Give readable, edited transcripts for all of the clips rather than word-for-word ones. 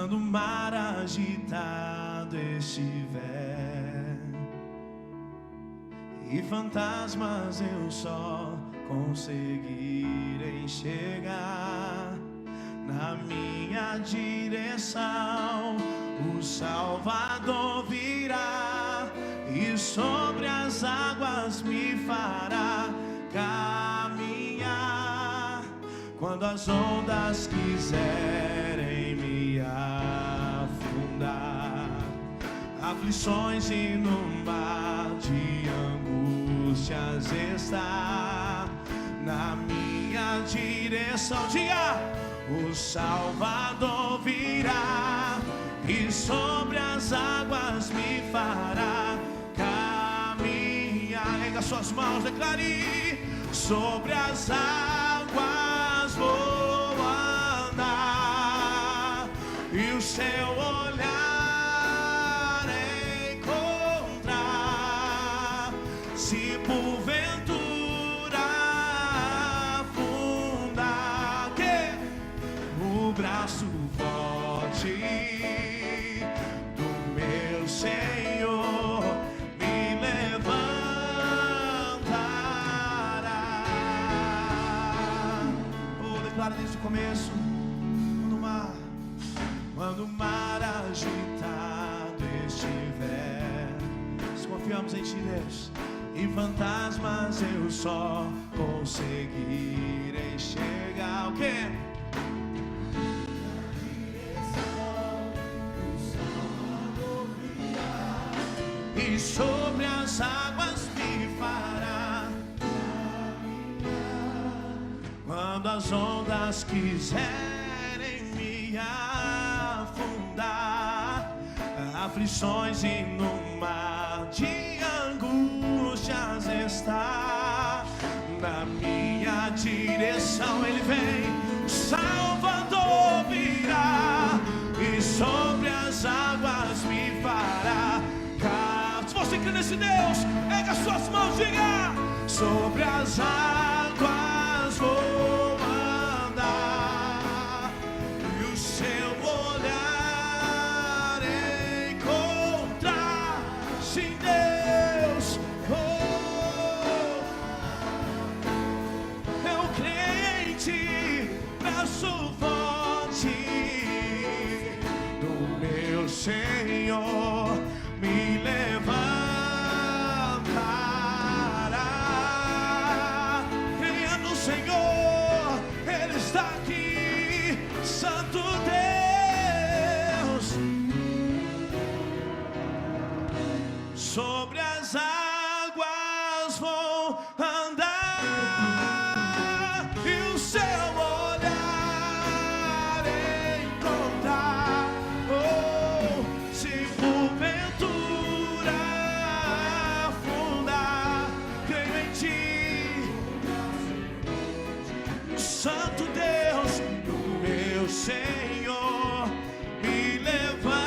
quando o mar agitado estiver e fantasmas eu só conseguirei chegar, na minha direção o Salvador virá e sobre as águas me fará caminhar. Quando as ondas quiserem me afundar, aflições e no mar de angústias está, na minha direção, diga, o Salvador virá e sobre as águas me fará caminhar. Erga suas mãos, declare: sobre as águas vou andar e o seu olhar encontrar. Se porventura afundar, que o braço forte do meu Senhor me levantará. Oh, declara desde o começo. Quando o mar agitado estiver, se confiamos em Ti, Deus, e fantasmas eu só conseguirei chegar. O quê? E sobre as águas me fará caminhar. Quando as ondas quiserem me afundar, aflições e no mar de angústias está, na minha direção Ele vem, o Salvador virá e sobre as águas me fará caminhar. Se você crê nesse Deus, erga suas mãos, diga: sobre as águas vou andar e o seu olhar encontrar. Sim, Deus, eu creio em Ti, braço forte do meu Senhor me levantará. Creia no Senhor, Ele está aqui, Santo Deus. Sobre as águas vou andar e o seu olhar encontrar. Oh, se porventura afundar, creio em Ti, Santo Deus, o meu Senhor me levantará.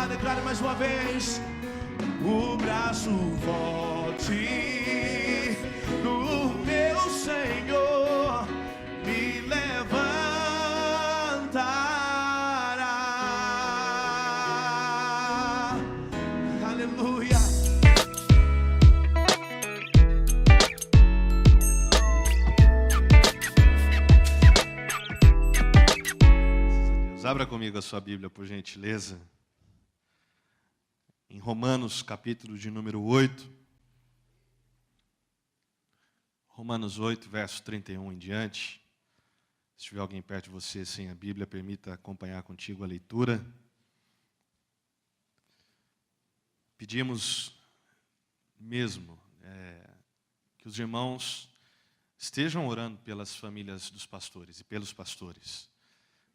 Declare mais uma vez: o braço forte do meu Senhor me levantará. Aleluia. Abra comigo a sua Bíblia, por gentileza. Em Romanos, capítulo de número 8. Romanos 8, verso 31 em diante. Se tiver alguém perto de você sem a Bíblia, permita acompanhar contigo a leitura. Pedimos mesmo que os irmãos estejam orando pelas famílias dos pastores e pelos pastores.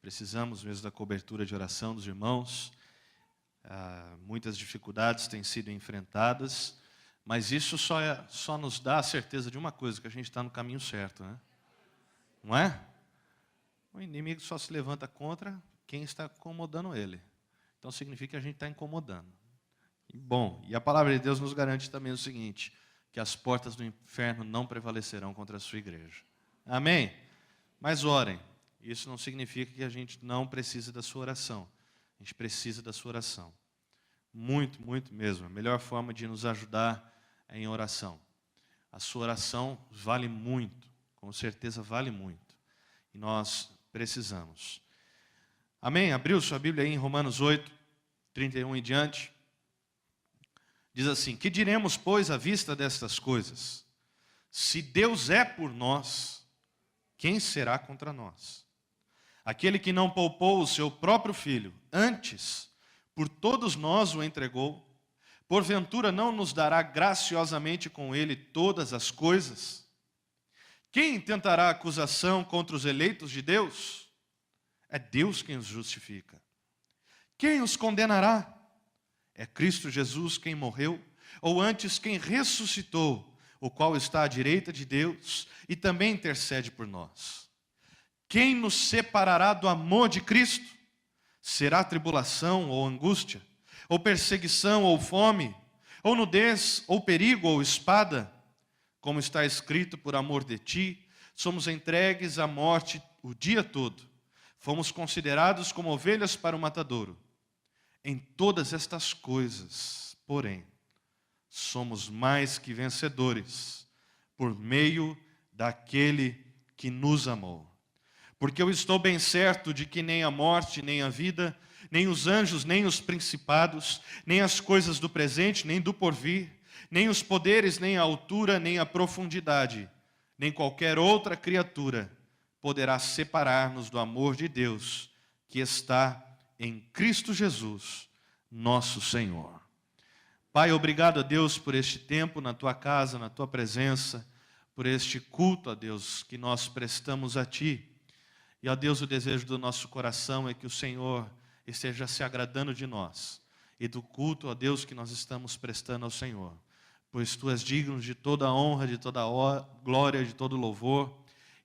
Precisamos mesmo da cobertura de oração dos irmãos. Muitas dificuldades têm sido enfrentadas, mas isso só nos dá a certeza de uma coisa, que a gente está no caminho certo, né? Não é? O inimigo só se levanta contra quem está incomodando ele. Então significa que a gente está incomodando. Bom, e a palavra de Deus nos garante também o seguinte, que as portas do inferno não prevalecerão contra a sua igreja. Amém? Mas orem, Isso não significa que a gente não precisa da sua oração. A gente precisa da sua oração. Muito, muito mesmo. A melhor forma de nos ajudar é em oração. A sua oração vale muito, com certeza vale muito. E nós precisamos. Amém? Abriu sua Bíblia aí em Romanos 8, 31 em diante. Diz assim: que diremos, pois, à vista destas coisas? Se Deus é por nós, quem será contra nós? Aquele que não poupou o seu próprio filho, antes, por todos nós o entregou, porventura não nos dará graciosamente com ele todas as coisas? Quem intentará acusação contra os eleitos de Deus? É Deus quem os justifica. Quem os condenará? É Cristo Jesus quem morreu, ou antes quem ressuscitou, o qual está à direita de Deus e também intercede por nós. Quem nos separará do amor de Cristo? Será tribulação ou angústia, ou perseguição ou fome, ou nudez, ou perigo, ou espada? Como está escrito, por amor de ti, somos entregues à morte o dia todo. Fomos considerados como ovelhas para o matadouro. Em todas estas coisas, porém, somos mais que vencedores, por meio daquele que nos amou. Porque eu estou bem certo de que nem a morte, nem a vida, nem os anjos, nem os principados, nem as coisas do presente, nem do porvir, nem os poderes, nem a altura, nem a profundidade, nem qualquer outra criatura poderá separar-nos do amor de Deus que está em Cristo Jesus, nosso Senhor. Pai, obrigado a Deus por este tempo na Tua casa, na Tua presença, por este culto, a Deus, que nós prestamos a Ti. E, ó Deus, o desejo do nosso coração é que o Senhor esteja se agradando de nós e do culto, ó Deus, que nós estamos prestando ao Senhor. Pois Tu és digno de toda a honra, de toda a glória, de todo louvor.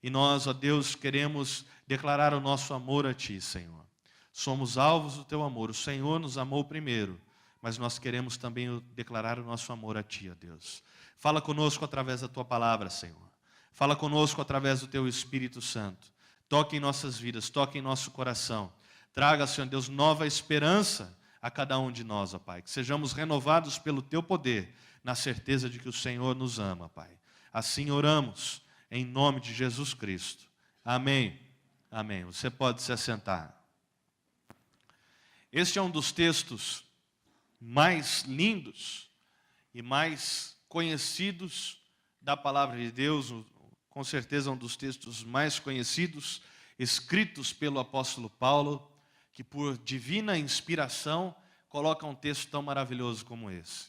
E nós, ó Deus, queremos declarar o nosso amor a Ti, Senhor. Somos alvos do Teu amor. O Senhor nos amou primeiro, mas nós queremos também declarar o nosso amor a Ti, ó Deus. Fala conosco através da Tua palavra, Senhor. Fala conosco através do Teu Espírito Santo. Toque em nossas vidas, toque em nosso coração. Traga, Senhor Deus, nova esperança a cada um de nós, ó Pai. Que sejamos renovados pelo Teu poder, na certeza de que o Senhor nos ama, Pai. Assim oramos, em nome de Jesus Cristo. Amém. Amém. Você pode se assentar. Este é um dos textos mais lindos e mais conhecidos da palavra de Deus, com certeza um dos textos mais conhecidos, escritos pelo apóstolo Paulo, que por divina inspiração coloca um texto tão maravilhoso como esse.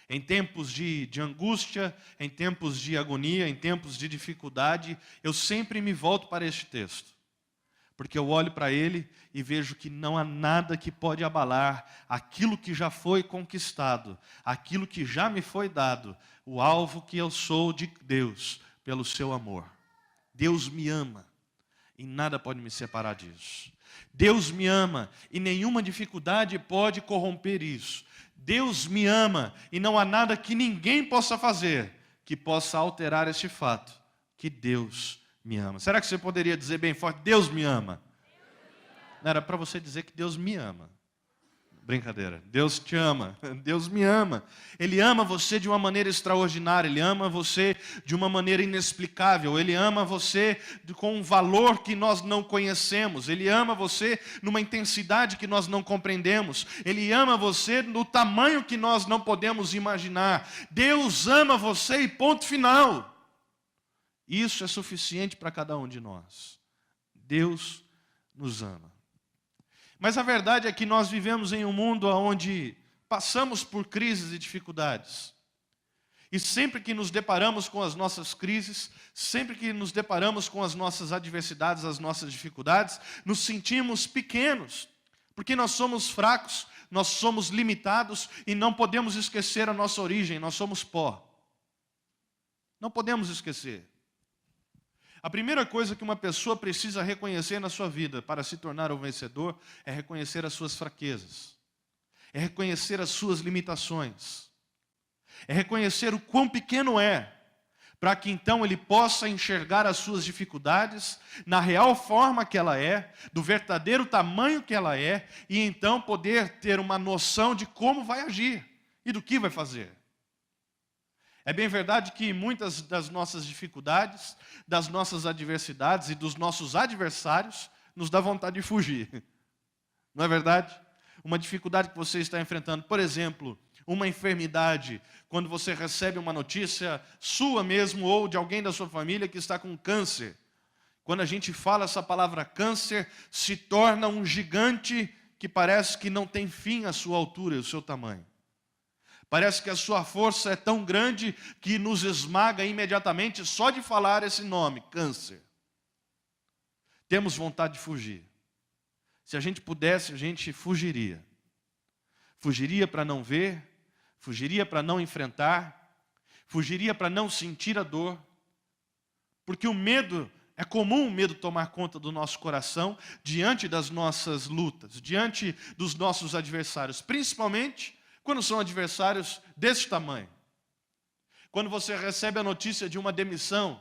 Em tempos de angústia, em tempos de agonia, em tempos de dificuldade, eu sempre me volto para este texto. Porque eu olho para ele e vejo que não há nada que pode abalar aquilo que já foi conquistado, aquilo que já me foi dado, o alvo que eu sou de Deus, pelo seu amor. Deus me ama e nada pode me separar disso. Deus me ama e nenhuma dificuldade pode corromper isso. Deus me ama e não há nada que ninguém possa fazer que possa alterar este fato, que Deus me ama. Será que você poderia dizer bem forte, Deus me ama? Não era para você dizer que Deus me ama. Brincadeira. Deus te ama. Deus me ama. Ele ama você de uma maneira extraordinária. Ele ama você de uma maneira inexplicável. Ele ama você com um valor que nós não conhecemos. Ele ama você numa intensidade que nós não compreendemos. Ele ama você no tamanho que nós não podemos imaginar. Deus ama você e ponto final. Isso é suficiente para cada um de nós. Deus nos ama. Mas a verdade é que nós vivemos em um mundo onde passamos por crises e dificuldades. E sempre que nos deparamos com as nossas crises, sempre que nos deparamos com as nossas adversidades, as nossas dificuldades, nos sentimos pequenos, porque nós somos fracos, nós somos limitados e não podemos esquecer a nossa origem, nós somos pó. Não podemos esquecer. A primeira coisa que uma pessoa precisa reconhecer na sua vida para se tornar um vencedor é reconhecer as suas fraquezas, é reconhecer as suas limitações, é reconhecer o quão pequeno é, para que então ele possa enxergar as suas dificuldades na real forma que ela é, do verdadeiro tamanho que ela é, e então poder ter uma noção de como vai agir e do que vai fazer. É bem verdade que muitas das nossas dificuldades, das nossas adversidades e dos nossos adversários nos dá vontade de fugir. Não é verdade? Uma dificuldade que você está enfrentando, por exemplo, uma enfermidade, quando você recebe uma notícia sua mesmo ou de alguém da sua família que está com câncer. Quando a gente fala essa palavra câncer, se torna um gigante que parece que não tem fim a sua altura e o seu tamanho. Parece que a sua força é tão grande que nos esmaga imediatamente só de falar esse nome, câncer. Temos vontade de fugir. Se a gente pudesse, a gente fugiria. Fugiria para não ver, fugiria para não enfrentar, fugiria para não sentir a dor. Porque o medo, é comum o medo tomar conta do nosso coração diante das nossas lutas, diante dos nossos adversários, principalmente quando são adversários desse tamanho. Quando você recebe a notícia de uma demissão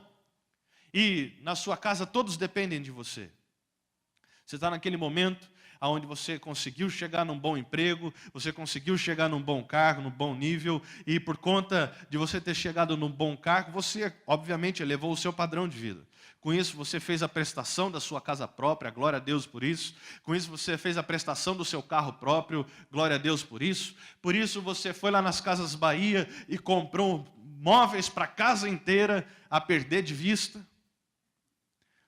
e na sua casa todos dependem de você. Você está naquele momento onde você conseguiu chegar num bom emprego, você conseguiu chegar num bom cargo, num bom nível, e por conta de você ter chegado num bom cargo, você, obviamente, elevou o seu padrão de vida. Com isso, você fez a prestação da sua casa própria, glória a Deus por isso. Com isso, você fez a prestação do seu carro próprio, glória a Deus por isso. Por isso, você foi lá nas Casas Bahia e comprou móveis para a casa inteira a perder de vista,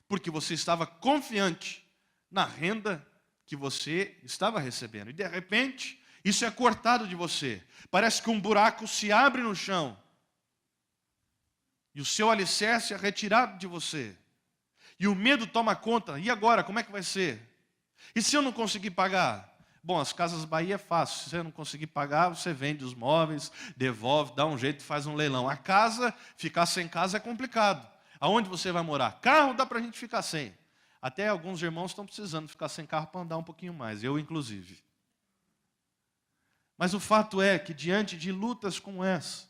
porque você estava confiante na renda que você estava recebendo. E de repente, isso é cortado de você. Parece que um buraco se abre no chão. E o seu alicerce é retirado de você. E o medo toma conta. E agora, como é que vai ser? E se eu não conseguir pagar? Bom, as Casas Bahia é fácil. Se você não conseguir pagar, você vende os móveis, devolve, dá um jeito, faz um leilão. A casa, ficar sem casa é complicado. Aonde você vai morar? Carro dá para a gente ficar sem. Até alguns irmãos estão precisando ficar sem carro para andar um pouquinho mais, eu inclusive. Mas o fato é que diante de lutas como essa,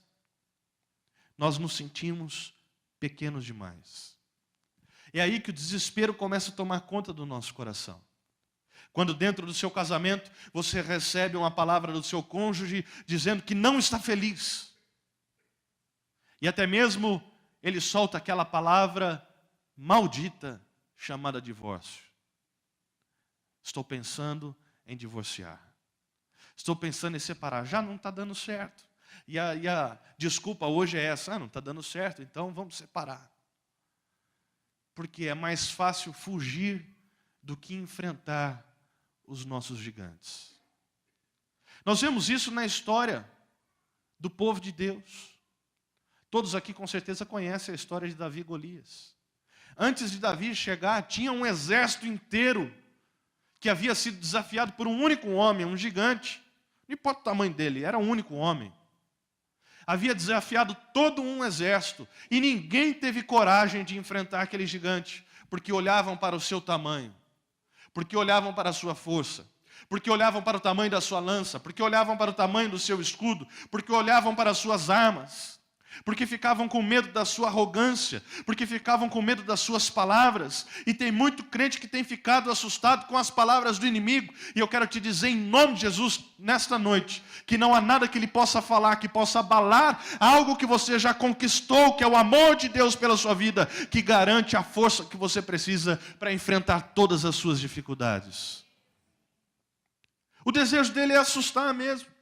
nós nos sentimos pequenos demais. É aí que o desespero começa a tomar conta do nosso coração. Quando dentro do seu casamento você recebe uma palavra do seu cônjuge dizendo que não está feliz. E até mesmo ele solta aquela palavra maldita chamada divórcio. Estou pensando em divorciar. Estou pensando em separar. Já não está dando certo. E a desculpa hoje é essa. Não está dando certo, então vamos separar. Porque é mais fácil fugir do que enfrentar os nossos gigantes. Nós vemos isso na história do povo de Deus. Todos aqui com certeza conhecem a história de Davi e Golias. Antes de Davi chegar, tinha um exército inteiro que havia sido desafiado por um único homem, um gigante. Não importa o tamanho dele, era um único homem. Havia desafiado todo um exército e ninguém teve coragem de enfrentar aquele gigante, porque olhavam para o seu tamanho, porque olhavam para a sua força, porque olhavam para o tamanho da sua lança, porque olhavam para o tamanho do seu escudo, porque olhavam para as suas armas. Porque ficavam com medo da sua arrogância, porque ficavam com medo das suas palavras. E tem muito crente que tem ficado assustado com as palavras do inimigo. E eu quero te dizer em nome de Jesus, nesta noite, que não há nada que ele possa falar, que possa abalar algo que você já conquistou, que é o amor de Deus pela sua vida, que garante a força que você precisa para enfrentar todas as suas dificuldades. O desejo dele é assustar mesmo.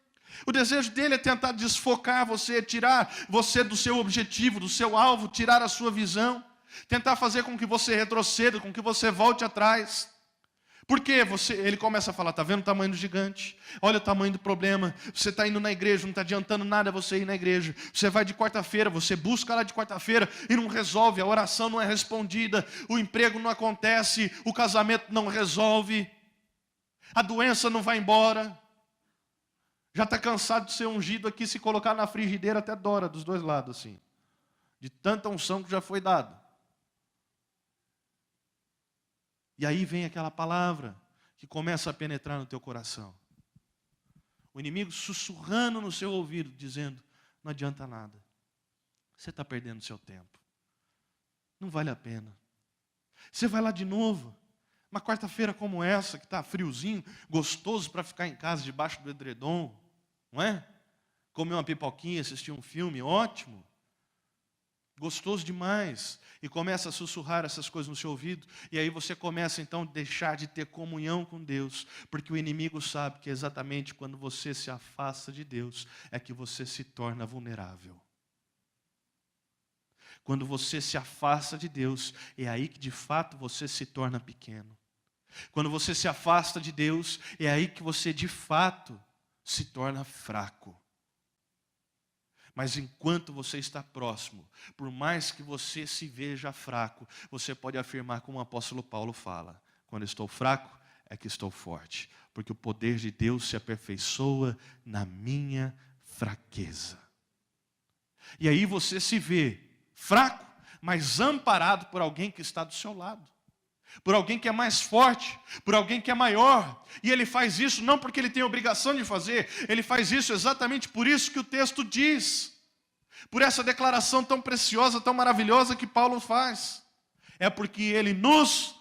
O desejo dele é tentar desfocar você, tirar você do seu objetivo, do seu alvo, tirar a sua visão, tentar fazer com que você retroceda, com que você volte atrás. Porque ele começa a falar, está vendo o tamanho do gigante? Olha o tamanho do problema. Você está indo na igreja, não está adiantando nada você ir na igreja. Você vai de quarta-feira, você busca lá de quarta-feira e não resolve, a oração não é respondida, o emprego não acontece, o casamento não resolve, a doença não vai embora. Já está cansado de ser ungido aqui, se colocar na frigideira até dora dos dois lados, assim. De tanta unção que já foi dada. E aí vem aquela palavra que começa a penetrar no teu coração. O inimigo sussurrando no seu ouvido, dizendo, não adianta nada. você está perdendo seu tempo. Não vale a pena. Você vai lá de novo, uma quarta-feira como essa, que está friozinho, gostoso para ficar em casa debaixo do edredom, não é? Comer uma pipoquinha, assistir um filme, ótimo. Gostoso demais. E começa a sussurrar essas coisas no seu ouvido. E aí você começa então a deixar de ter comunhão com Deus. Porque o inimigo sabe que exatamente quando você se afasta de Deus, é que você se torna vulnerável. Quando você se afasta de Deus, é aí que de fato você se torna pequeno. Quando você se afasta de Deus, é aí que você de fato se torna fraco. Mas enquanto você está próximo, por mais que você se veja fraco, você pode afirmar como o apóstolo Paulo fala: quando estou fraco, é que estou forte, porque o poder de Deus se aperfeiçoa na minha fraqueza. E aí você se vê fraco, mas amparado por alguém que está do seu lado, por alguém que é mais forte, por alguém que é maior. E ele faz isso não porque ele tem obrigação de fazer, ele faz isso exatamente por isso que o texto diz, por essa declaração tão preciosa, tão maravilhosa que Paulo faz. É porque ele nos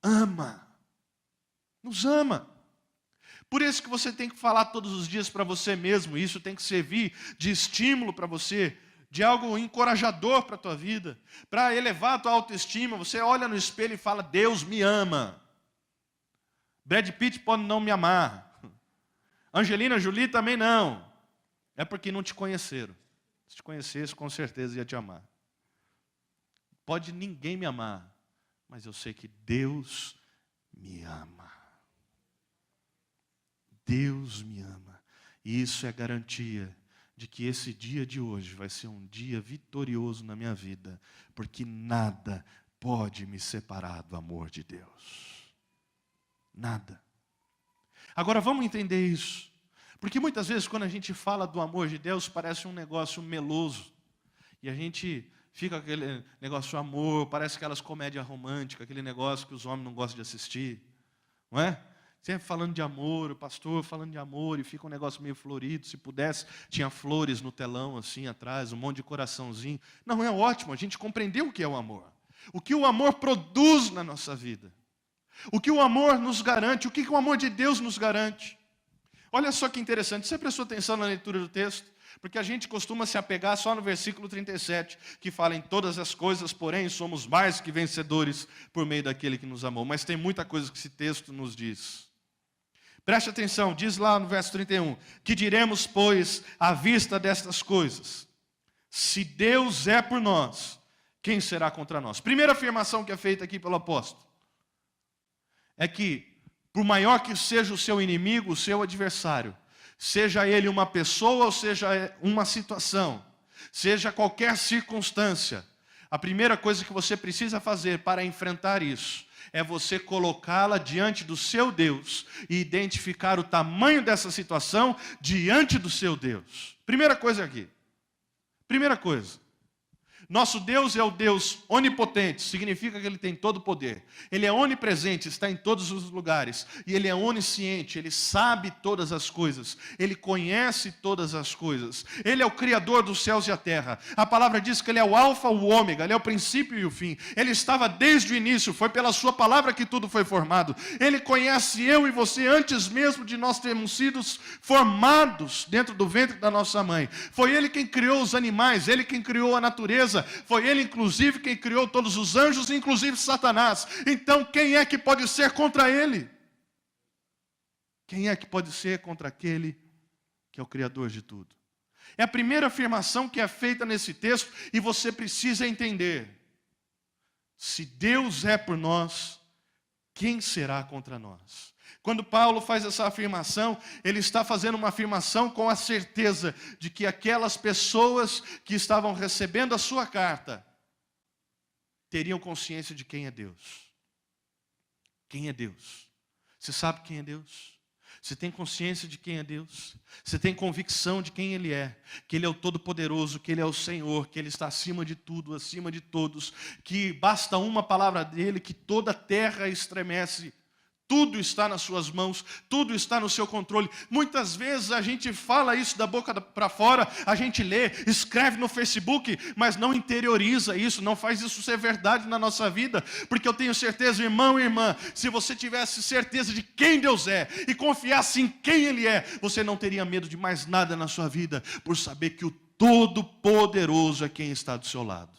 ama. Nos ama. Por isso que você tem que falar todos os dias para você mesmo, isso tem que servir de estímulo para você, de algo encorajador para a tua vida, para elevar a tua autoestima. Você olha no espelho e fala: Deus me ama. Brad Pitt pode não me amar, Angelina Jolie também não, é porque não te conheceram. Se te conhecesse, com certeza ia te amar. Pode ninguém me amar, mas eu sei que Deus me ama. Deus me ama. E isso é garantia de que esse dia de hoje vai ser um dia vitorioso na minha vida, porque nada pode me separar do amor de Deus. Nada. Agora vamos entender isso, porque muitas vezes quando a gente fala do amor de Deus parece um negócio meloso, e a gente fica aquele negócio amor, parece aquelas comédias românticas, aquele negócio que os homens não gostam de assistir, não é? Sempre falando de amor, o pastor falando de amor, e fica um negócio meio florido. Se pudesse, tinha flores no telão assim atrás, um monte de coraçãozinho. Não, é ótimo, a gente compreendeu o que é o amor. O que o amor produz na nossa vida. O que o amor nos garante, o que o amor de Deus nos garante. Olha só que interessante, você prestou atenção na leitura do texto? Porque a gente costuma se apegar só no versículo 37, que fala: em todas as coisas, porém, somos mais que vencedores por meio daquele que nos amou. Mas tem muita coisa que esse texto nos diz. Preste atenção, diz lá no verso 31, que diremos, pois, à vista destas coisas? Se Deus é por nós, quem será contra nós? Primeira afirmação que é feita aqui pelo apóstolo é que, por maior que seja o seu inimigo, o seu adversário, seja ele uma pessoa ou seja uma situação, seja qualquer circunstância, a primeira coisa que você precisa fazer para enfrentar isso é você colocá-la diante do seu Deus e identificar o tamanho dessa situação diante do seu Deus. Primeira coisa aqui. Primeira coisa. Nosso Deus é o Deus onipotente, significa que Ele tem todo o poder. Ele é onipresente, está em todos os lugares. E Ele é onisciente, Ele sabe todas as coisas. Ele conhece todas as coisas. Ele é o Criador dos céus e a terra. A palavra diz que Ele é o alfa, o ômega, Ele é o princípio e o fim. Ele estava desde o início, foi pela sua palavra que tudo foi formado. Ele conhece eu e você antes mesmo de nós termos sido formados dentro do ventre da nossa mãe. Foi Ele quem criou os animais, Ele quem criou a natureza. Foi Ele, inclusive, quem criou todos os anjos, inclusive Satanás. Então, quem é que pode ser contra Ele? Quem é que pode ser contra aquele que é o Criador de tudo? É a primeira afirmação que é feita nesse texto, e você precisa entender. Se Deus é por nós, quem será contra nós? Quando Paulo faz essa afirmação, ele está fazendo uma afirmação com a certeza de que aquelas pessoas que estavam recebendo a sua carta teriam consciência de quem é Deus. Quem é Deus? Você sabe quem é Deus? Você tem consciência de quem é Deus? Você tem convicção de quem Ele é? Que Ele é o Todo-Poderoso, que Ele é o Senhor, que Ele está acima de tudo, acima de todos, que basta uma palavra dEle, que toda a terra estremece, Tudo está nas suas mãos, tudo está no seu controle. Muitas vezes a gente fala isso da boca para fora, a gente lê, escreve no Facebook, mas não interioriza isso, não faz isso ser verdade na nossa vida. Porque eu tenho certeza, irmão e irmã, se você tivesse certeza de quem Deus é e confiasse em quem Ele é, você não teria medo de mais nada na sua vida, por saber que o Todo-Poderoso é quem está do seu lado.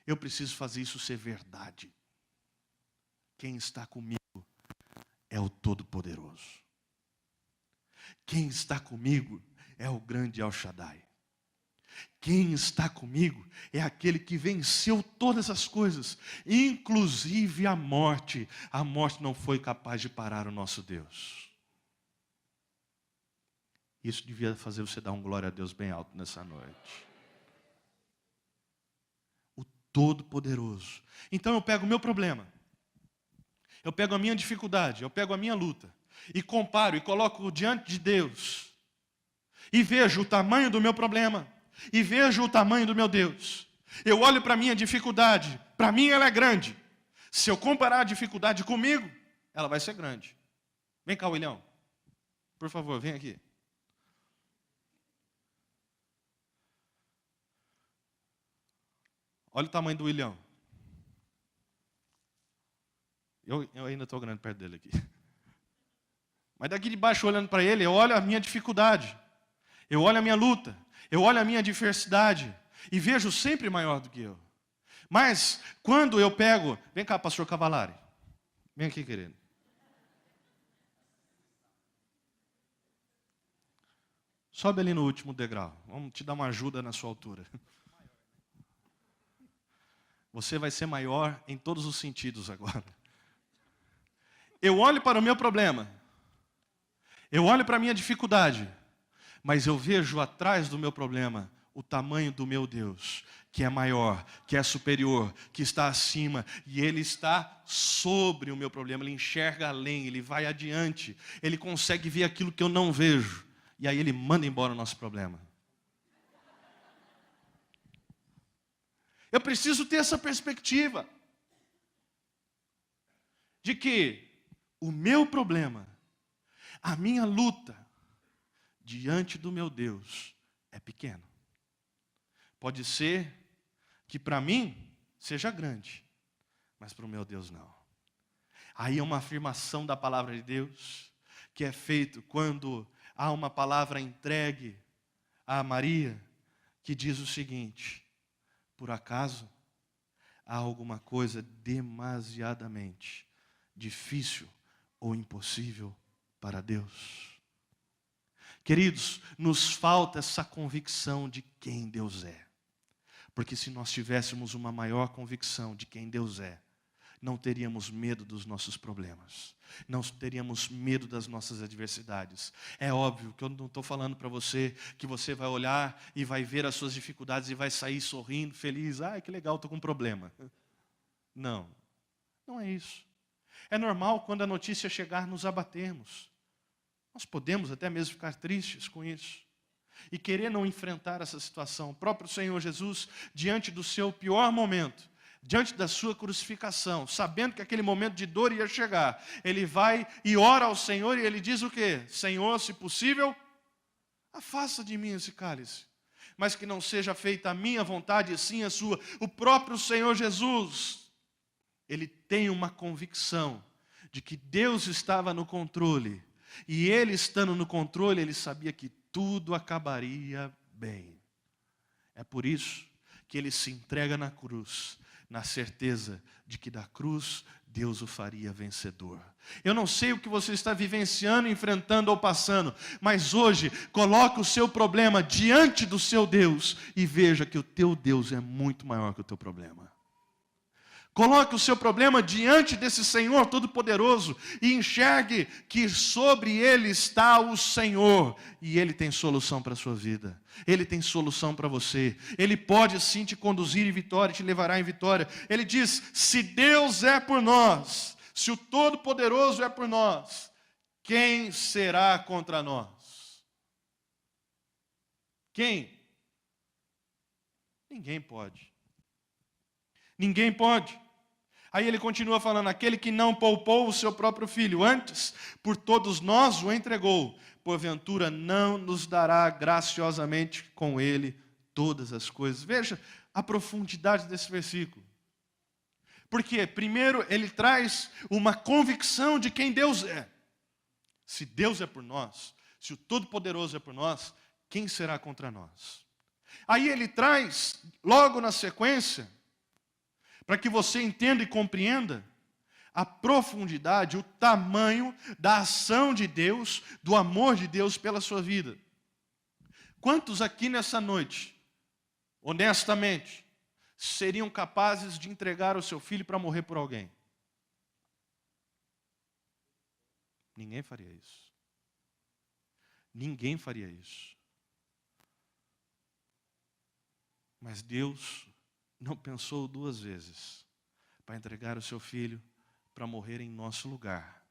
Eu preciso fazer isso ser verdade. Quem está comigo é o Todo-Poderoso. Quem está comigo é o grande El Shaddai. Quem está comigo é aquele que venceu todas as coisas, inclusive a morte. A morte não foi capaz de parar o nosso Deus. Isso devia fazer você dar um glória a Deus bem alto nessa noite. O Todo-Poderoso. Então eu pego o meu problema. Eu pego a minha dificuldade, eu pego a minha luta, e comparo e coloco diante de Deus, e vejo o tamanho do meu problema, e vejo o tamanho do meu Deus. Eu olho para a minha dificuldade, para mim ela é grande. Se eu comparar a dificuldade comigo, ela vai ser grande. Vem cá, William, por favor, vem aqui. Olha o tamanho do William. Eu ainda estou grande perto dele aqui. Mas daqui de baixo, olhando para ele, eu olho a minha dificuldade. Eu olho a minha luta. Eu olho a minha adversidade. E vejo sempre maior do que eu. Mas, quando eu pego... Vem cá, pastor Cavalari. Vem aqui, querido. Sobe ali no último degrau. Vamos te dar uma ajuda na sua altura. Você vai ser maior em todos os sentidos agora. Eu olho para o meu problema, eu olho para a minha dificuldade, mas eu vejo atrás do meu problema o tamanho do meu Deus, que é maior, que é superior, que está acima, e Ele está sobre o meu problema, Ele enxerga além, Ele vai adiante, Ele consegue ver aquilo que eu não vejo, e aí Ele manda embora o nosso problema. Eu preciso ter essa perspectiva, de que o meu problema, a minha luta, diante do meu Deus, é pequeno. Pode ser que para mim seja grande, mas para o meu Deus não. Aí é uma afirmação da palavra de Deus, que é feito quando há uma palavra entregue a Maria, que diz o seguinte: por acaso há alguma coisa demasiadamente difícil ou impossível para Deus? Queridos, nos falta essa convicção de quem Deus é. Porque se nós tivéssemos uma maior convicção de quem Deus é, não teríamos medo dos nossos problemas, não teríamos medo das nossas adversidades. É óbvio que eu não estou falando para você que você vai olhar e vai ver as suas dificuldades e vai sair sorrindo, feliz. Ah, que legal, estou com um problema. Não, não é isso. É normal quando a notícia chegar nos abatermos. Nós podemos até mesmo ficar tristes com isso e querer não enfrentar essa situação. O próprio Senhor Jesus, diante do seu pior momento, diante da sua crucificação, sabendo que aquele momento de dor ia chegar, ele vai e ora ao Senhor e ele diz o quê? Senhor, se possível, afasta de mim esse cálice, mas que não seja feita a minha vontade e sim a sua. O próprio Senhor Jesus, ele tem uma convicção de que Deus estava no controle. E ele estando no controle, ele sabia que tudo acabaria bem. É por isso que ele se entrega na cruz, na certeza de que da cruz Deus o faria vencedor. Eu não sei o que você está vivenciando, enfrentando ou passando, mas hoje coloque o seu problema diante do seu Deus e veja que o teu Deus é muito maior que o teu problema. Coloque o seu problema diante desse Senhor Todo-Poderoso e enxergue que sobre Ele está o Senhor. E Ele tem solução para a sua vida. Ele tem solução para você. Ele pode sim te conduzir em vitória, te levará em vitória. Ele diz, se Deus é por nós, se o Todo-Poderoso é por nós, quem será contra nós? Quem? Ninguém pode. Ninguém pode. Aí ele continua falando, aquele que não poupou o seu próprio filho, antes por todos nós o entregou, porventura não nos dará graciosamente com ele todas as coisas. Veja a profundidade desse versículo. Porque, primeiro, ele traz uma convicção de quem Deus é. Se Deus é por nós, se o Todo-Poderoso é por nós, quem será contra nós? Aí ele traz, logo na sequência, para que você entenda e compreenda a profundidade, o tamanho da ação de Deus, do amor de Deus pela sua vida. Quantos aqui nessa noite, honestamente, seriam capazes de entregar o seu filho para morrer por alguém? Ninguém faria isso. Ninguém faria isso. Mas Deus não pensou duas vezes para entregar o seu filho para morrer em nosso lugar.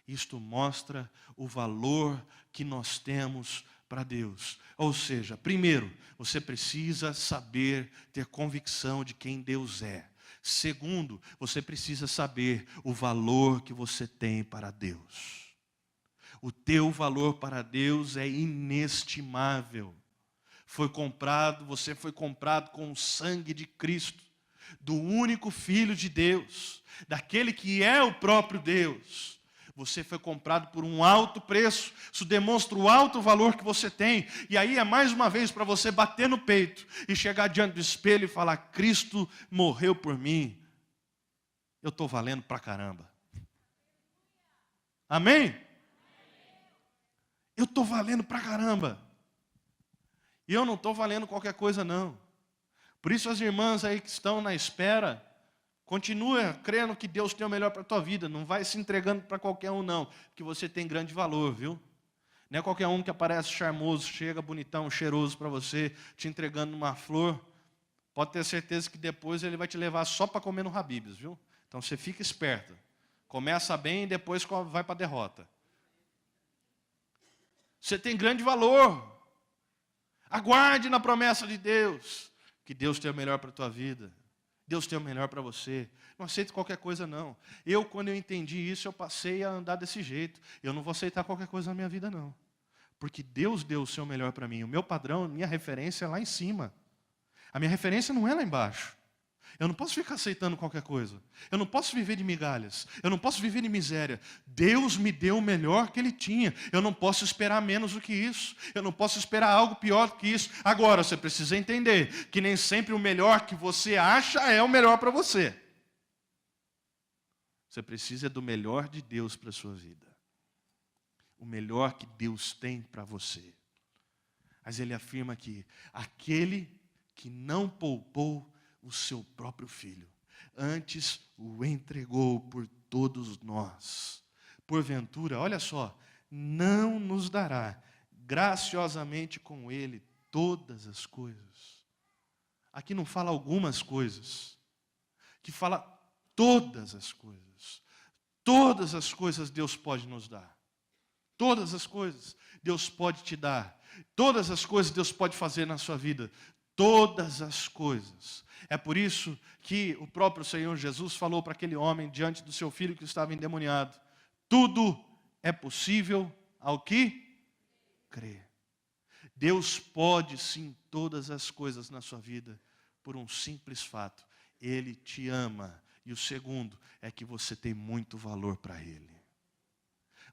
Isto mostra o valor que nós temos para Deus. Ou seja, primeiro, você precisa saber, ter convicção de quem Deus é. Segundo, você precisa saber o valor que você tem para Deus. O teu valor para Deus é inestimável. Você foi comprado com o sangue de Cristo, do único Filho de Deus, daquele que é o próprio Deus. Você foi comprado por um alto preço. Isso demonstra o alto valor que você tem. E aí é mais uma vez para você bater no peito e chegar diante do espelho e falar, Cristo morreu por mim. Eu estou valendo pra caramba. Amém? Eu estou valendo pra caramba. E eu não estou valendo qualquer coisa não. Por isso as irmãs aí que estão na espera, continua crendo que Deus tem o melhor para a tua vida. Não vai se entregando para qualquer um não, porque você tem grande valor, viu? Não é qualquer um que aparece charmoso, chega bonitão, cheiroso para você, te entregando uma flor. Pode ter certeza que depois ele vai te levar só para comer no Habib's, viu? Então você fica esperto. Começa bem e depois vai para a derrota. Você tem grande valor. Aguarde na promessa de Deus, que Deus tem o melhor para a tua vida. Deus tem o melhor para você. Não aceite qualquer coisa, não. Quando eu entendi isso, eu passei a andar desse jeito. Eu não vou aceitar qualquer coisa na minha vida, não. Porque Deus deu o seu melhor para mim. O meu padrão, a minha referência é lá em cima. A minha referência não é lá embaixo. Eu não posso ficar aceitando qualquer coisa. Eu não posso viver de migalhas. Eu não posso viver de miséria. Deus me deu o melhor que Ele tinha. Eu não posso esperar menos do que isso. Eu não posso esperar algo pior do que isso. Agora, você precisa entender que nem sempre o melhor que você acha é o melhor para você. Você precisa do melhor de Deus para a sua vida. O melhor que Deus tem para você. Mas Ele afirma que aquele que não poupou o seu próprio filho, antes o entregou por todos nós. Porventura, olha só, não nos dará graciosamente com ele todas as coisas. Aqui não fala algumas coisas, aqui fala todas as coisas. Todas as coisas Deus pode nos dar. Todas as coisas Deus pode te dar. Todas as coisas Deus pode fazer na sua vida. Todas as coisas. É por isso que o próprio Senhor Jesus falou para aquele homem diante do seu filho que estava endemoniado: tudo é possível ao que crê. Deus pode sim todas as coisas na sua vida por um simples fato: Ele te ama. E o segundo é que você tem muito valor para Ele.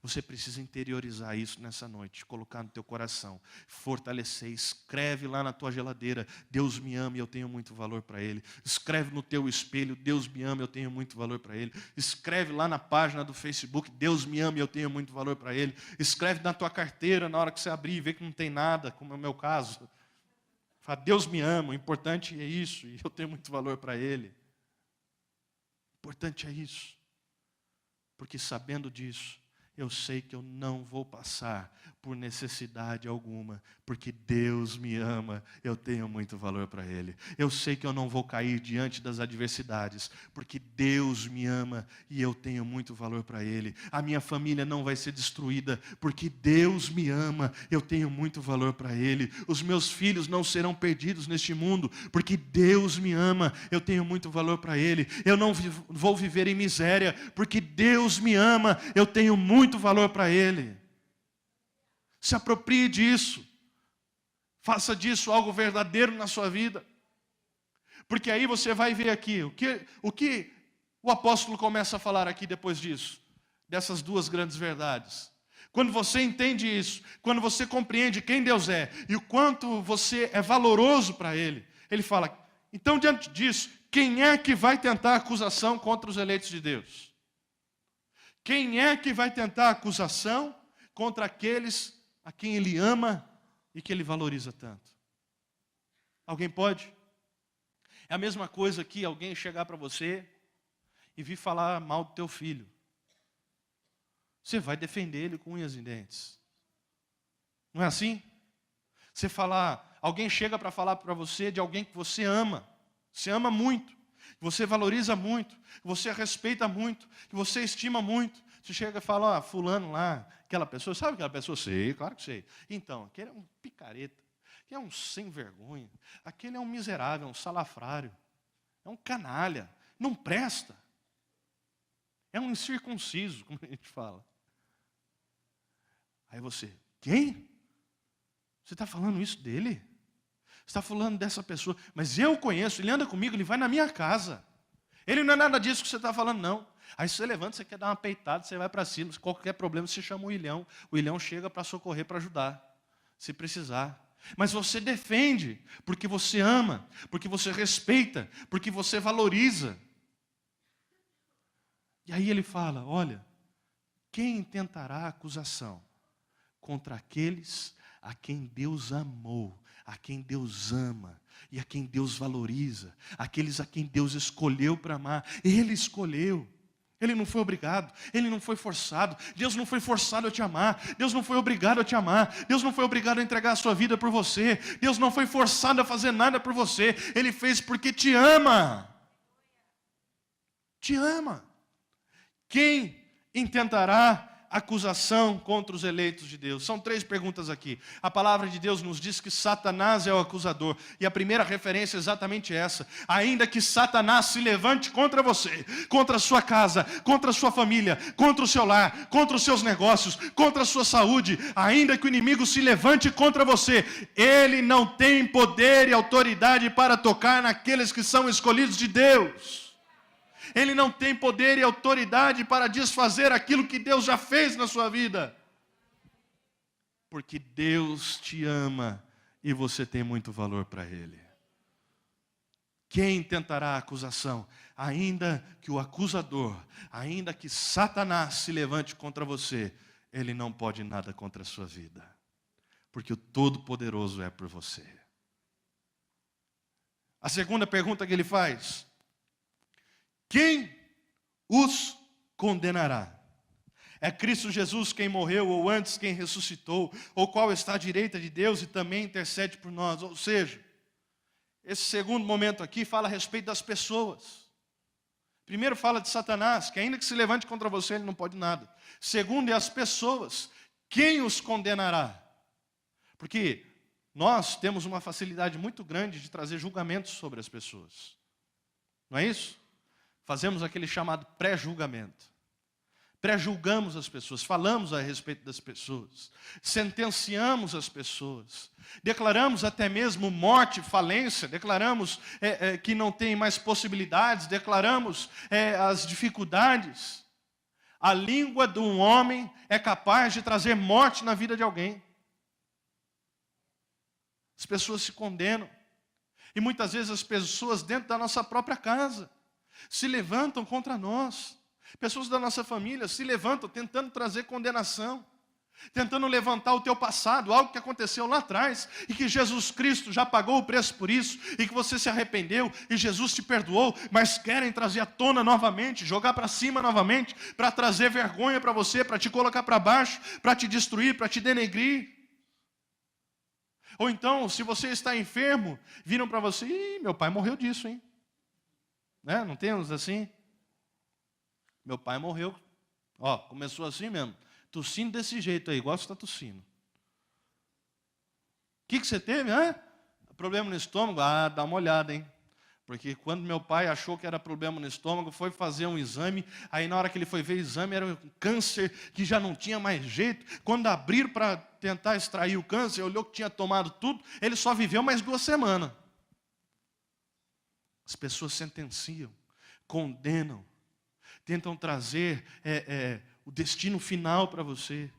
Você precisa interiorizar isso nessa noite, colocar no teu coração, fortalecer, escreve lá na tua geladeira: Deus me ama e eu tenho muito valor para Ele. Escreve no teu espelho: Deus me ama e eu tenho muito valor para Ele. Escreve lá na página do Facebook: Deus me ama e eu tenho muito valor para Ele. Escreve na tua carteira, na hora que você abrir e ver que não tem nada, como é o meu caso. Fala: Deus me ama, o importante é isso, e eu tenho muito valor para Ele. O importante é isso. Porque sabendo disso, eu sei que eu não vou passar por necessidade alguma, porque Deus me ama, eu tenho muito valor para Ele. Eu sei que eu não vou cair diante das adversidades, porque Deus me ama e eu tenho muito valor para Ele. A minha família não vai ser destruída, porque Deus me ama, eu tenho muito valor para Ele. Os meus filhos não serão perdidos neste mundo, porque Deus me ama, eu tenho muito valor para Ele. Eu não vou viver em miséria, porque Deus me ama, eu tenho muito valor para Ele. Se aproprie disso. Faça disso algo verdadeiro na sua vida. Porque aí você vai ver aqui, o que o apóstolo começa a falar aqui depois disso. Dessas duas grandes verdades. Quando você entende isso, quando você compreende quem Deus é e o quanto você é valoroso para Ele, Ele fala, então diante disso, quem é que vai tentar acusação contra os eleitos de Deus? Quem é que vai tentar acusação contra aqueles a quem Ele ama e que Ele valoriza tanto? Alguém pode? É a mesma coisa que alguém chegar para você e vir falar mal do teu filho. Você vai defender ele com unhas e dentes. Não é assim? Alguém chega para falar para você de alguém que você ama muito, que você valoriza muito, que você respeita muito, que você estima muito. Você chega e fala, fulano lá, aquela pessoa, sabe aquela pessoa? Sei, claro que sei. Então, aquele é um picareta, aquele é um sem vergonha, aquele é um miserável, um salafrário, é um canalha, não presta. É um incircunciso, como a gente fala. Aí você, quem? Você está falando isso dele? Você está falando dessa pessoa, mas eu conheço, ele anda comigo, ele vai na minha casa. Ele não é nada disso que você está falando, não. Aí você levanta, você quer dar uma peitada, você vai para cima, qualquer problema você chama o Ilhão chega para socorrer, para ajudar, se precisar. Mas você defende, porque você ama, porque você respeita, porque você valoriza. E aí ele fala, olha, quem intentará acusação contra aqueles a quem Deus amou, a quem Deus ama e a quem Deus valoriza, aqueles a quem Deus escolheu para amar? Ele escolheu. Ele não foi obrigado, ele não foi forçado. Deus não foi forçado a te amar. Deus não foi obrigado a te amar. Deus não foi obrigado a entregar a sua vida por você. Deus não foi forçado a fazer nada por você. Ele fez porque te ama. Te ama. Quem intentará acusação contra os eleitos de Deus? São 3 perguntas aqui. A palavra de Deus nos diz que Satanás é o acusador. E a primeira referência é exatamente essa. Ainda que Satanás se levante contra você, contra a sua casa, contra a sua família, contra o seu lar, contra os seus negócios, contra a sua saúde, ainda que o inimigo se levante contra você, ele não tem poder e autoridade para tocar naqueles que são escolhidos de Deus. Ele não tem poder e autoridade para desfazer aquilo que Deus já fez na sua vida. Porque Deus te ama e você tem muito valor para Ele. Quem tentará acusação? Ainda que o acusador, ainda que Satanás se levante contra você, ele não pode nada contra a sua vida. Porque o Todo-Poderoso é por você. A segunda pergunta que ele faz: quem os condenará? É Cristo Jesus quem morreu, ou antes quem ressuscitou, ou qual está à direita de Deus e também intercede por nós? Ou seja, esse segundo momento aqui fala a respeito das pessoas. Primeiro fala de Satanás, que ainda que se levante contra você, ele não pode nada. Segundo é as pessoas. Quem os condenará? Porque nós temos uma facilidade muito grande de trazer julgamentos sobre as pessoas. Não é isso? Fazemos aquele chamado pré-julgamento. Pré-julgamos as pessoas, falamos a respeito das pessoas, sentenciamos as pessoas, declaramos até mesmo morte, falência, declaramos que não tem mais possibilidades, declaramos as dificuldades. A língua de um homem é capaz de trazer morte na vida de alguém. As pessoas se condenam. E muitas vezes as pessoas dentro da nossa própria casa se levantam contra nós. Pessoas da nossa família se levantam tentando trazer condenação. tentando levantar o teu passado, algo que aconteceu lá atrás, e que Jesus Cristo já pagou o preço por isso, e que você se arrependeu, e Jesus te perdoou, mas querem trazer à tona novamente, jogar para cima novamente, para trazer vergonha para você, para te colocar para baixo, para te destruir, para te denegrir. Ou então, se você está enfermo, viram para você, ih, meu pai morreu disso, hein? Né? Não temos assim? Meu pai morreu, ó, começou assim mesmo. Tossindo desse jeito aí, igual você está tossindo. O que você teve? Problema no estômago? Ah, dá uma olhada, hein? Porque quando meu pai achou que era problema no estômago, foi fazer um exame, aí na hora que ele foi ver o exame, era um câncer que já não tinha mais jeito. Quando abriram para tentar extrair o câncer, olhou que tinha tomado tudo, ele só viveu mais 2 semanas. As pessoas sentenciam, condenam, tentam trazer o destino final para você.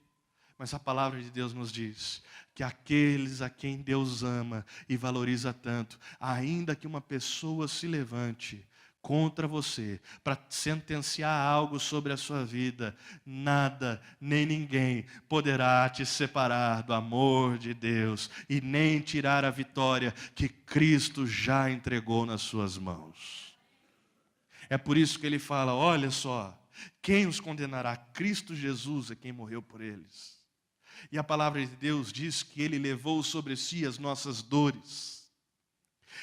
Mas a palavra de Deus nos diz que aqueles a quem Deus ama e valoriza tanto, ainda que uma pessoa se levante contra você para sentenciar algo sobre a sua vida, nada nem ninguém poderá te separar do amor de Deus e nem tirar a vitória que Cristo já entregou nas suas mãos. É por isso que ele fala, olha só, quem os condenará? Cristo Jesus é quem morreu por eles. E a palavra de Deus diz que Ele levou sobre si as nossas dores.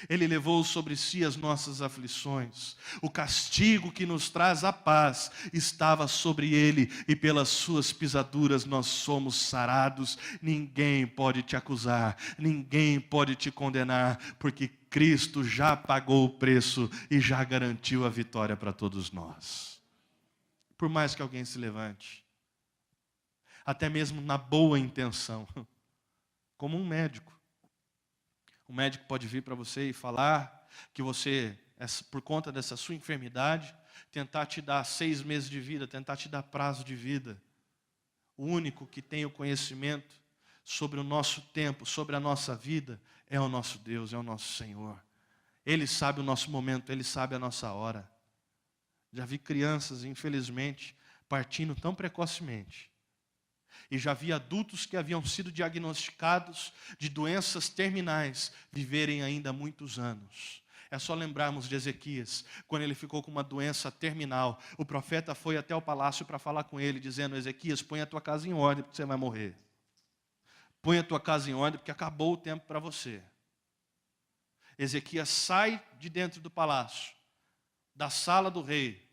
Ele levou sobre si as nossas aflições. O castigo que nos traz a paz estava sobre Ele, e pelas suas pisaduras nós somos sarados. Ninguém pode te acusar, ninguém pode te condenar, porque Cristo já pagou o preço e já garantiu a vitória para todos nós. Por mais que alguém se levante, até mesmo na boa intenção, como um médico. O médico pode vir para você e falar que você, por conta dessa sua enfermidade, tentar te dar 6 meses de vida, tentar te dar prazo de vida. O único que tem o conhecimento sobre o nosso tempo, sobre a nossa vida, é o nosso Deus, é o nosso Senhor. Ele sabe o nosso momento, Ele sabe a nossa hora. Já vi crianças, infelizmente, partindo tão precocemente. E já vi adultos que haviam sido diagnosticados de doenças terminais viverem ainda muitos anos. É só lembrarmos de Ezequias, quando ele ficou com uma doença terminal. O profeta foi até o palácio para falar com ele, dizendo, Ezequias, põe a tua casa em ordem, porque você vai morrer. Põe a tua casa em ordem, porque acabou o tempo para você. Ezequias sai de dentro do palácio, da sala do rei.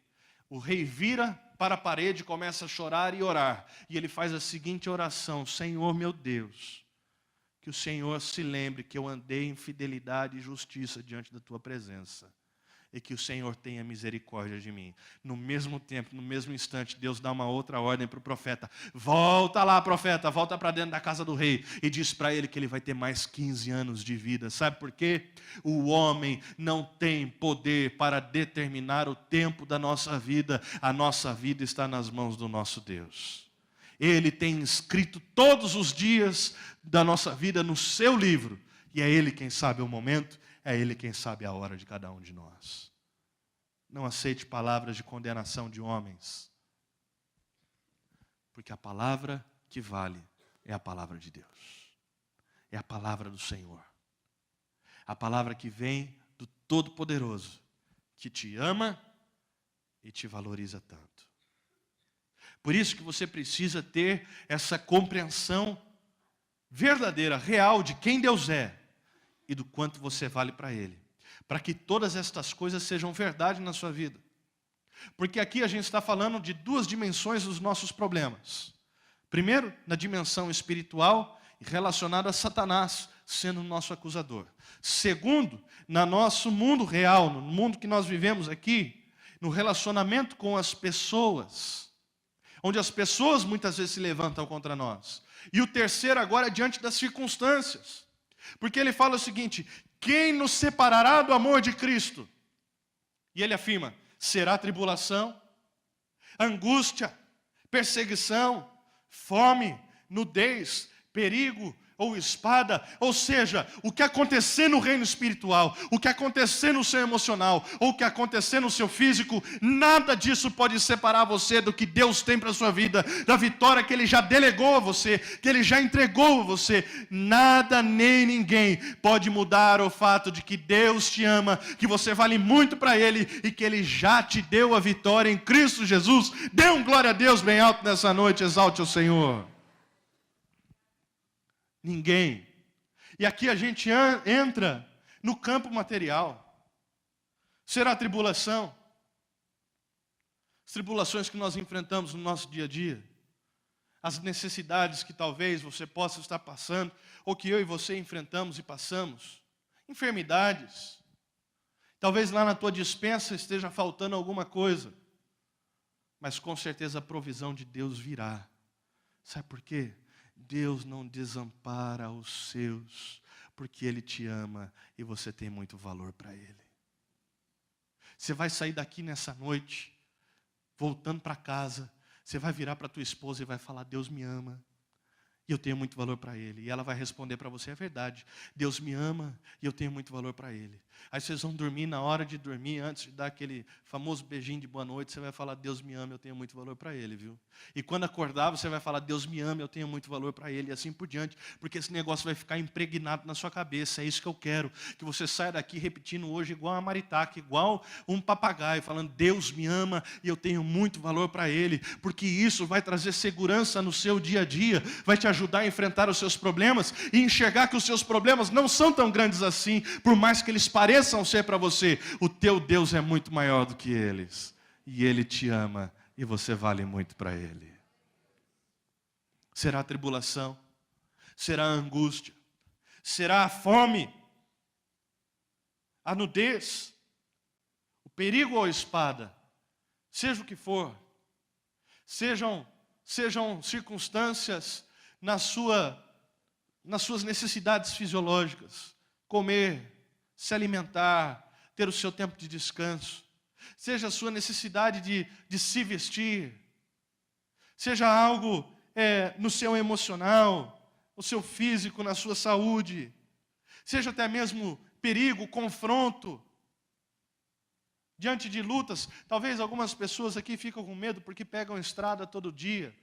O rei vira para a parede, começa a chorar e orar. E ele faz a seguinte oração, Senhor meu Deus, que o Senhor se lembre que eu andei em fidelidade e justiça diante da tua presença. E que o Senhor tenha misericórdia de mim. No mesmo tempo, no mesmo instante, Deus dá uma outra ordem para o profeta. Volta lá, profeta, volta para dentro da casa do rei. E diz para ele que ele vai ter mais 15 anos de vida. Sabe por quê? O homem não tem poder para determinar o tempo da nossa vida. A nossa vida está nas mãos do nosso Deus. Ele tem escrito todos os dias da nossa vida no seu livro. E é Ele quem sabe o momento. É Ele quem sabe a hora de cada um de nós. Não aceite palavras de condenação de homens. Porque a palavra que vale é a palavra de Deus. É a palavra do Senhor. A palavra que vem do Todo-Poderoso, que te ama e te valoriza tanto. Por isso que você precisa ter essa compreensão verdadeira, real, de quem Deus é. E do quanto você vale para Ele. Para que todas estas coisas sejam verdade na sua vida. Porque aqui a gente está falando de 2 dimensões dos nossos problemas. Primeiro, na dimensão espiritual, relacionada a Satanás, sendo o nosso acusador. Segundo, no nosso mundo real, no mundo que nós vivemos aqui, no relacionamento com as pessoas. Onde as pessoas muitas vezes se levantam contra nós. E o terceiro agora é diante das circunstâncias. Porque ele fala o seguinte, quem nos separará do amor de Cristo? E ele afirma, será tribulação, angústia, perseguição, fome, nudez, perigo, ou espada, ou seja, o que acontecer no reino espiritual, o que acontecer no seu emocional, ou o que acontecer no seu físico, nada disso pode separar você do que Deus tem para a sua vida, da vitória que Ele já delegou a você, que Ele já entregou a você. Nada nem ninguém pode mudar o fato de que Deus te ama, que você vale muito para Ele e que Ele já te deu a vitória em Cristo Jesus. Dê um glória a Deus bem alto nessa noite, exalte o Senhor. Ninguém. E aqui a gente entra no campo material. Será a tribulação? As tribulações que nós enfrentamos no nosso dia a dia. As necessidades que talvez você possa estar passando, ou que eu e você enfrentamos e passamos. Enfermidades. Talvez lá na tua despensa esteja faltando alguma coisa. Mas com certeza a provisão de Deus virá. Sabe por quê? Deus não desampara os seus, porque Ele te ama e você tem muito valor para Ele. Você vai sair daqui nessa noite, voltando para casa, você vai virar para tua esposa e vai falar: Deus me ama e eu tenho muito valor para Ele. E ela vai responder para você: é verdade, Deus me ama e eu tenho muito valor para Ele. Aí vocês vão dormir, na hora de dormir, antes de dar aquele famoso beijinho de boa noite, você vai falar: Deus me ama, eu tenho muito valor para Ele, viu? E quando acordar, você vai falar: Deus me ama, eu tenho muito valor para Ele, e assim por diante, porque esse negócio vai ficar impregnado na sua cabeça. É isso que eu quero, que você saia daqui repetindo hoje igual a maritaca, igual um papagaio, falando: Deus me ama e eu tenho muito valor para Ele, porque isso vai trazer segurança no seu dia a dia, vai te ajudar a enfrentar os seus problemas e enxergar que os seus problemas não são tão grandes assim, por mais que eles pareçam ser para você. O teu Deus é muito maior do que eles, e Ele te ama e você vale muito para Ele. Será a tribulação, será a angústia, será a fome, a nudez, o perigo ou a espada, seja o que for, sejam circunstâncias nas suas necessidades fisiológicas, comer, se alimentar, ter o seu tempo de descanso, seja a sua necessidade de se vestir, seja algo no seu emocional, no seu físico, na sua saúde, seja até mesmo perigo, confronto, diante de lutas. Talvez algumas pessoas aqui ficam com medo porque pegam estrada todo dia.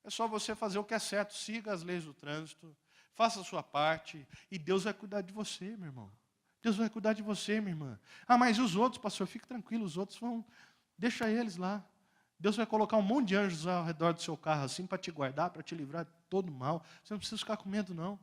É só você fazer o que é certo, siga as leis do trânsito, faça a sua parte e Deus vai cuidar de você, meu irmão. Deus vai cuidar de você, minha irmã. Ah, mas os outros, pastor, fique tranquilo, os outros vão, deixa eles lá. Deus vai colocar um monte de anjos ao redor do seu carro assim para te guardar, para te livrar de todo mal. Você não precisa ficar com medo, não.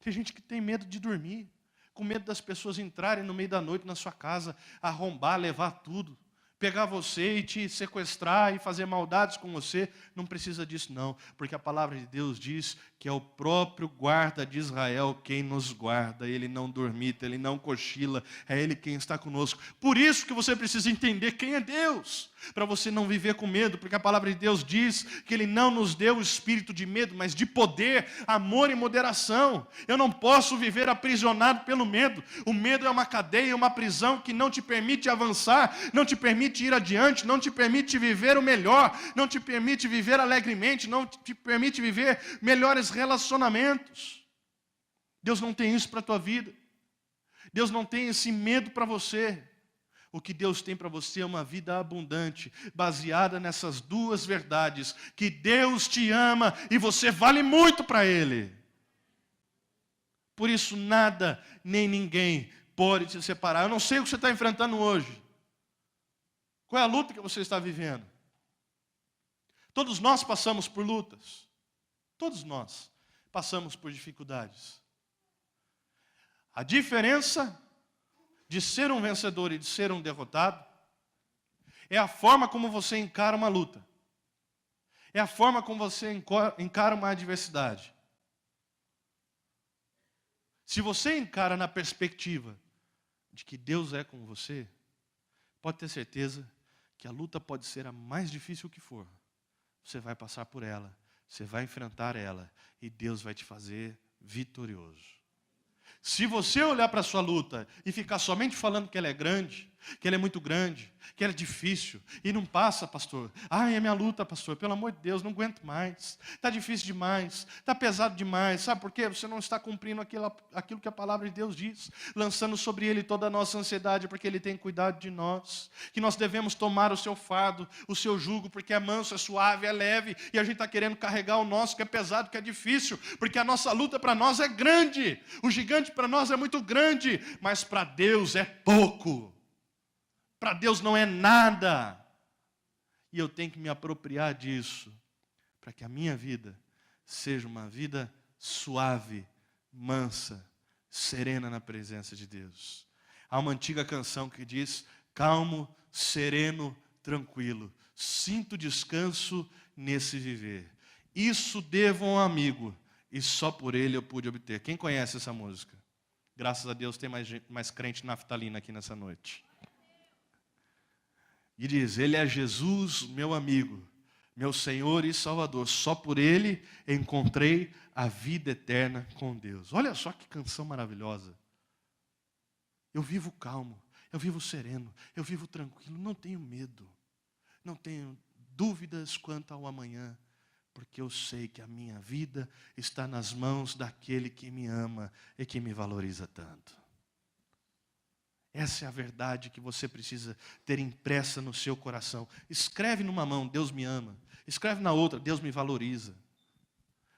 Tem gente que tem medo de dormir, com medo das pessoas entrarem no meio da noite na sua casa, arrombar, levar tudo, pegar você e te sequestrar e fazer maldades com você. Não precisa disso não, porque a palavra de Deus diz que é o próprio guarda de Israel quem nos guarda. Ele não dormita, Ele não cochila, é Ele quem está conosco. Por isso que você precisa entender quem é Deus, para você não viver com medo, porque a palavra de Deus diz que Ele não nos deu o espírito de medo, mas de poder, amor e moderação. Eu não posso viver aprisionado pelo medo. O medo é uma cadeia, uma prisão que não te permite avançar, não te permite ir adiante, não te permite viver o melhor, não te permite viver alegremente, não te permite viver melhores relacionamentos. Deus não tem isso para a tua vida. Deus não tem esse medo para você. O que Deus tem para você é uma vida abundante, baseada nessas duas verdades, que Deus te ama e você vale muito para Ele. Por isso nada, nem ninguém pode te separar. Eu não sei o que você está enfrentando hoje. Qual é a luta que você está vivendo? Todos nós passamos por lutas. Todos nós passamos por dificuldades. A diferença de ser um vencedor e de ser um derrotado é a forma como você encara uma luta. É a forma como você encara uma adversidade. Se você encara na perspectiva de que Deus é com você, pode ter certeza que a luta pode ser a mais difícil que for. Você vai passar por ela, você vai enfrentar ela e Deus vai te fazer vitorioso. Se você olhar para a sua luta e ficar somente falando que ela é grande, que ela é muito grande, que é difícil. E não passa, pastor. Ai, é minha luta, pastor. Pelo amor de Deus, não aguento mais. Está difícil demais. Está pesado demais. Sabe por quê? Você não está cumprindo aquilo que a palavra de Deus diz. Lançando sobre Ele toda a nossa ansiedade, porque Ele tem cuidado de nós. Que nós devemos tomar o seu fardo, o seu jugo, porque é manso, é suave, é leve. E a gente está querendo carregar o nosso, que é pesado, que é difícil. Porque a nossa luta para nós é grande. O gigante para nós é muito grande. Mas para Deus é pouco. Para Deus não é nada. E eu tenho que me apropriar disso, para que a minha vida seja uma vida suave, mansa, serena na presença de Deus. Há uma antiga canção que diz: calmo, sereno, tranquilo, sinto descanso nesse viver. Isso devo a um amigo, e só por ele eu pude obter. Quem conhece essa música? Graças a Deus tem mais crente naftalina aqui nessa noite. E diz: Ele é Jesus, meu amigo, meu Senhor e Salvador. Só por Ele encontrei a vida eterna com Deus. Olha só que canção maravilhosa. Eu vivo calmo, eu vivo sereno, eu vivo tranquilo, não tenho medo, não tenho dúvidas quanto ao amanhã, porque eu sei que a minha vida está nas mãos daquele que me ama e que me valoriza tanto. Essa é a verdade que você precisa ter impressa no seu coração. Escreve numa mão: Deus me ama. Escreve na outra: Deus me valoriza.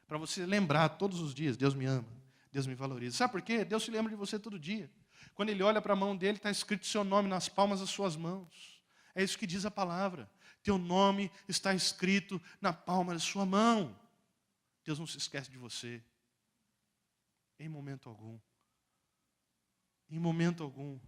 Para você lembrar todos os dias: Deus me ama, Deus me valoriza. Sabe por quê? Deus se lembra de você todo dia. Quando Ele olha para a mão dele, está escrito seu nome nas palmas das suas mãos. É isso que diz a palavra. Teu nome está escrito na palma da sua mão. Deus não se esquece de você. Em momento algum. Em momento algum.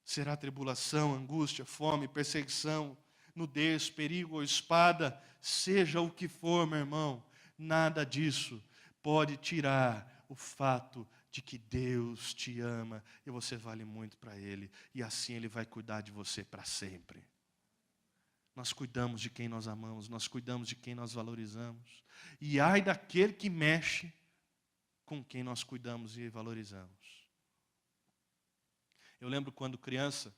Será tribulação, angústia, fome, perseguição, nudez, perigo ou espada, seja o que for, meu irmão, nada disso pode tirar o fato de que Deus te ama e você vale muito para Ele, e assim Ele vai cuidar de você para sempre. Nós cuidamos de quem nós amamos, nós cuidamos de quem nós valorizamos, e ai daquele que mexe com quem nós cuidamos e valorizamos. Eu lembro quando criança,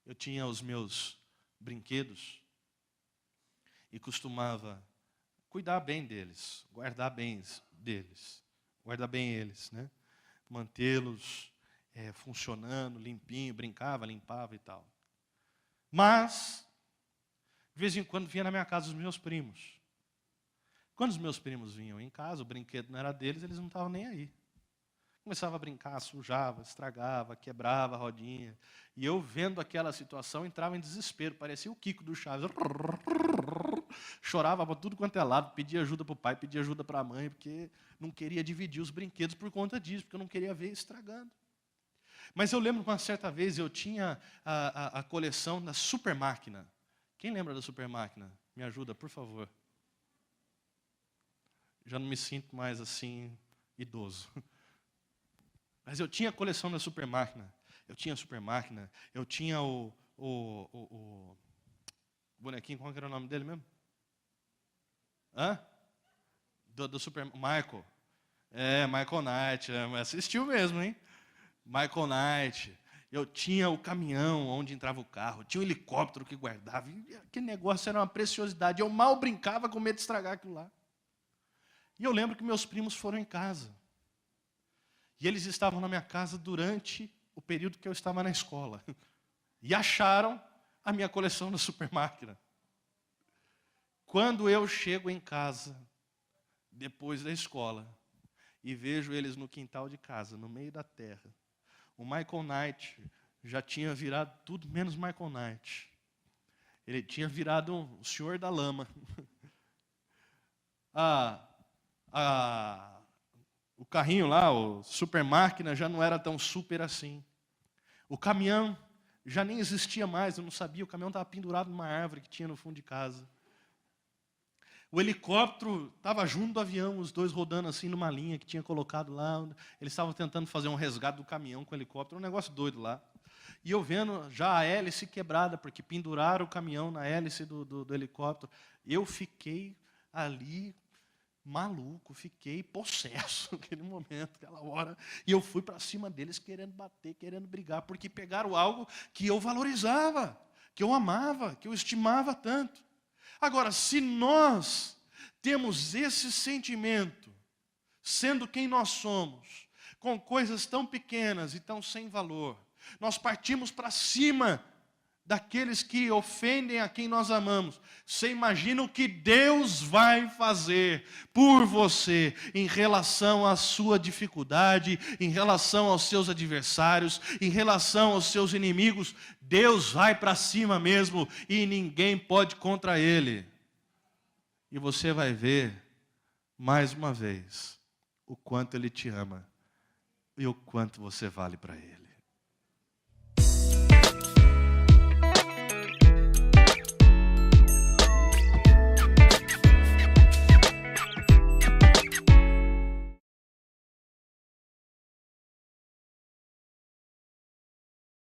eu tinha os meus brinquedos e costumava cuidar bem deles, guardar bem eles, né? Mantê-los funcionando, limpinho, brincava, limpava e tal. Mas, de vez em quando vinha na minha casa os meus primos. Quando os meus primos vinham em casa, o brinquedo não era deles, eles não estavam nem aí. Começava a brincar, sujava, estragava, quebrava a rodinha. E eu, vendo aquela situação, entrava em desespero. Parecia o Kiko do Chaves. Chorava para tudo quanto é lado, pedia ajuda para o pai, pedia ajuda para a mãe, porque não queria dividir os brinquedos por conta disso, porque eu não queria ver estragando. Mas eu lembro que uma certa vez eu tinha a coleção da Super Máquina. Quem lembra da Super Máquina? Me ajuda, por favor. Já não me sinto mais assim, idoso. Mas eu tinha a coleção da Super Máquina. Eu tinha a Super Máquina. Eu tinha o bonequinho, qual que era o nome dele mesmo? Hã? Do Super Michael. Michael Knight. Assistiu mesmo, hein? Michael Knight. Eu tinha o caminhão onde entrava o carro. Tinha o helicóptero que guardava. E aquele negócio era uma preciosidade. Eu mal brincava com medo de estragar aquilo lá. E eu lembro que meus primos foram em casa. E eles estavam na minha casa durante o período que eu estava na escola. E acharam a minha coleção da Super Máquina. Quando eu chego em casa, depois da escola, e vejo eles no quintal de casa, no meio da terra, o Michael Knight já tinha virado tudo menos Michael Knight. Ele tinha virado o senhor da lama. O carrinho lá, o Super Máquina, já não era tão super assim. O caminhão já nem existia mais, eu não sabia. O caminhão estava pendurado numa árvore que tinha no fundo de casa. O helicóptero estava junto do avião, os dois rodando assim numa linha que tinha colocado lá. Eles estavam tentando fazer um resgate do caminhão com o helicóptero, um negócio doido lá. E eu vendo já a hélice quebrada, porque penduraram o caminhão na hélice do helicóptero. Eu fiquei ali maluco, fiquei possesso naquele momento, aquela hora. E eu fui para cima deles querendo bater, querendo brigar, porque pegaram algo que eu valorizava, que eu amava, que eu estimava tanto. Agora, se nós temos esse sentimento, sendo quem nós somos, com coisas tão pequenas e tão sem valor, nós partimos para cima daqueles que ofendem a quem nós amamos. Você imagina o que Deus vai fazer por você em relação à sua dificuldade, em relação aos seus adversários, em relação aos seus inimigos. Deus vai para cima mesmo e ninguém pode contra Ele. E você vai ver, mais uma vez, o quanto Ele te ama e o quanto você vale para Ele.